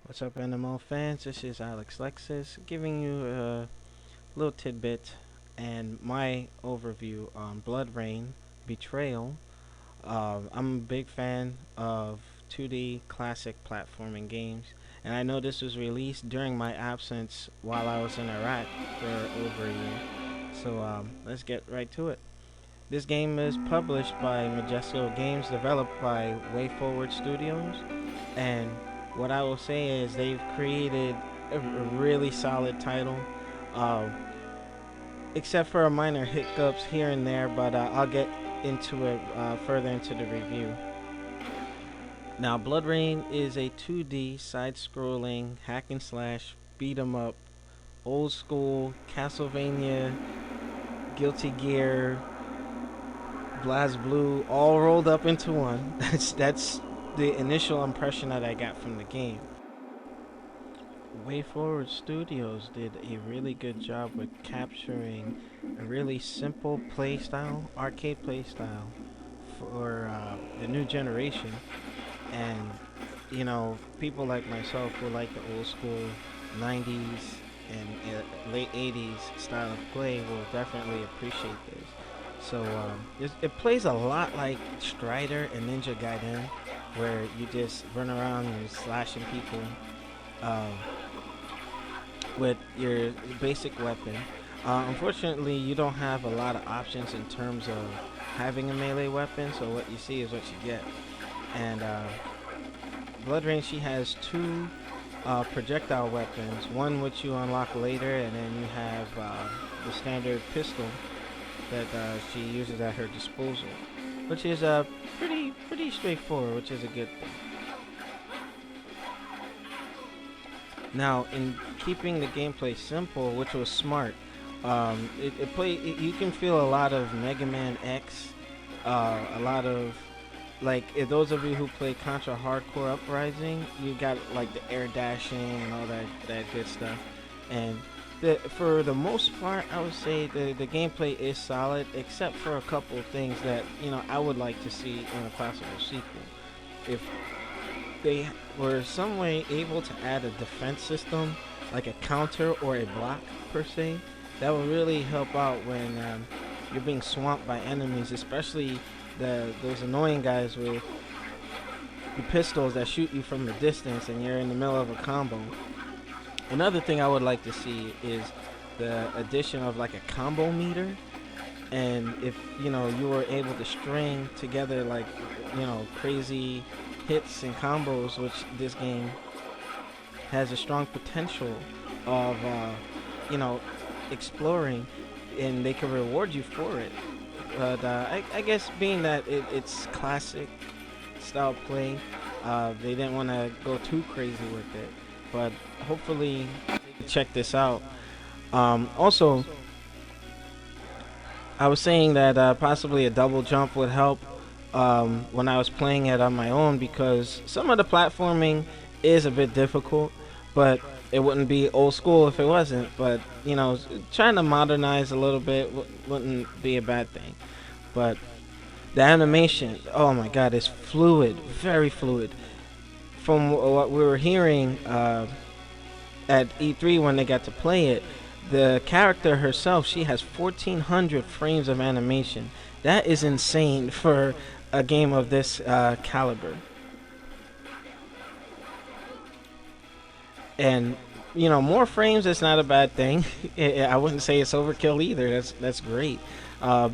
What's up, nMo fans? This is Alexlexus giving you a little tidbit and my overview on Bloodrayne Betrayal. I'm a big fan of 2D classic platforming games, and I know this was released during my absence while I was in Iraq for over a year. So let's get right to it. This game is published by Majesco Games, developed by WayForward Studios, and what I will say is they've created a really solid title, uh, except for a minor hiccups here and there. But I'll get into it further into the review. Now, Bloodrayne is a 2D side-scrolling hack and slash beat 'em up, old school Castlevania, Guilty Gear, Blast Blue, all rolled up into one. That's the initial impression that I got from the game. WayForward Studios did a really good job with capturing a really simple playstyle, arcade playstyle for the new generation. And, people like myself who like the old school 90s and late 80s style of play will definitely appreciate this. So it plays a lot like Strider and Ninja Gaiden, where you just run around and slashing people. Uh, with your basic weapon. Unfortunately, you don't have a lot of options in terms of having a melee weapon, so what you see is what you get. And Bloodrayne, she has two projectile weapons, one which you unlock later, and then you have the standard pistol that she uses at her disposal, which is pretty straightforward, which is a good thing. Now, in keeping the gameplay simple, which was smart, you can feel a lot of Mega Man X, a lot of if those of you who play Contra Hardcore Uprising, you got like the air dashing and all that good stuff. And for the most part, I would say the gameplay is solid, except for a couple of things that I would like to see in a possible sequel. If they were some way able to add a defense system, like a counter or a block per se, that would really help out when you're being swamped by enemies, especially those annoying guys with the pistols that shoot you from a distance and you're in the middle of a combo. Another thing I would like to see is the addition of like a combo meter, and if you were able to string together crazy hits and combos, which this game has a strong potential of exploring, and they can reward you for it. But I guess being that it's classic style play, they didn't want to go too crazy with it. But hopefully, check this out. Also, I was saying that possibly a double jump would help when I was playing it on my own, because some of the platforming is a bit difficult, but it wouldn't be old school if it wasn't. But trying to modernize a little bit wouldn't be a bad thing. But the animation, oh my god, is fluid, very fluid. From what we were hearing at E3 when they got to play it, the character herself, she has 1400 frames of animation. That is insane for a game of this caliber. And more frames is not a bad thing. I wouldn't say it's overkill either. That's great,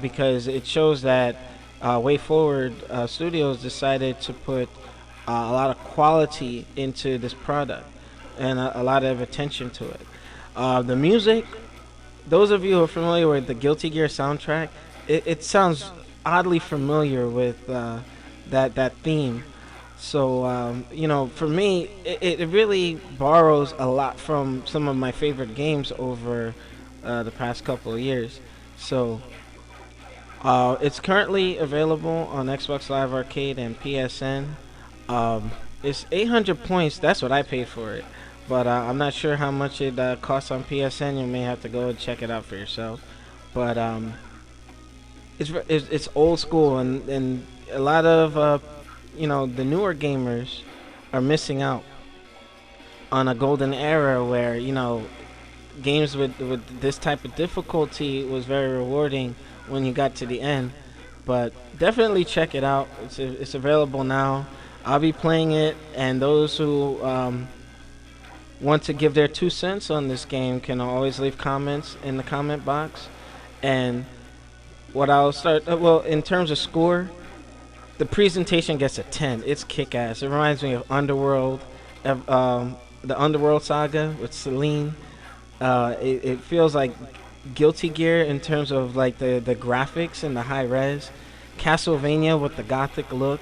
because it shows that WayForward Studios decided to put a lot of quality into this product and a lot of attention to it. The music, those of you who are familiar with the Guilty Gear soundtrack, it sounds oddly familiar with that theme. So for me, it really borrows a lot from some of my favorite games over the past couple of years. So it's currently available on Xbox Live Arcade and PSN. It's 800 points. That's what I paid for it. But I'm not sure how much it costs on PSN. You may have to go and check it out for yourself. But it's old school, and a lot of the newer gamers are missing out on a golden era where, you know, games with this type of difficulty was very rewarding when you got to the end. But definitely check it out. It's available now. I'll be playing it, and those who want to give their 2 cents on this game can always leave comments in the comment box. And what I'll start, well, in terms of score, the presentation gets a 10. It's kick-ass. It reminds me of Underworld, the Underworld saga with Celine. It feels like Guilty Gear in terms of like the graphics and the high res. Castlevania with the gothic look.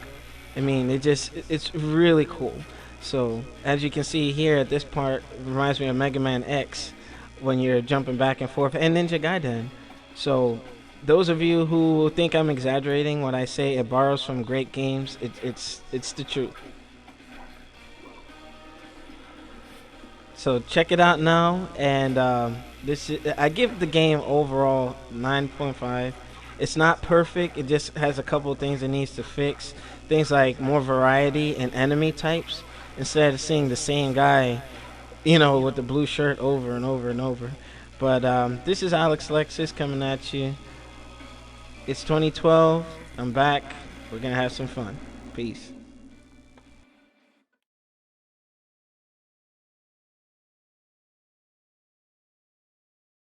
I mean, it's really cool. So as you can see here at this part, it reminds me of Mega Man X when you're jumping back and forth, and Ninja Gaiden. So those of you who think I'm exaggerating when I say it borrows from great games, it's the truth. So check it out now, and I give the game overall 9.5. It's not perfect. It just has a couple of things it needs to fix. Things like more variety in enemy types instead of seeing the same guy, you know, with the blue shirt over and over and over. But this is Alexlexus coming at you. It's 2012. I'm back. We're gonna have some fun. Peace.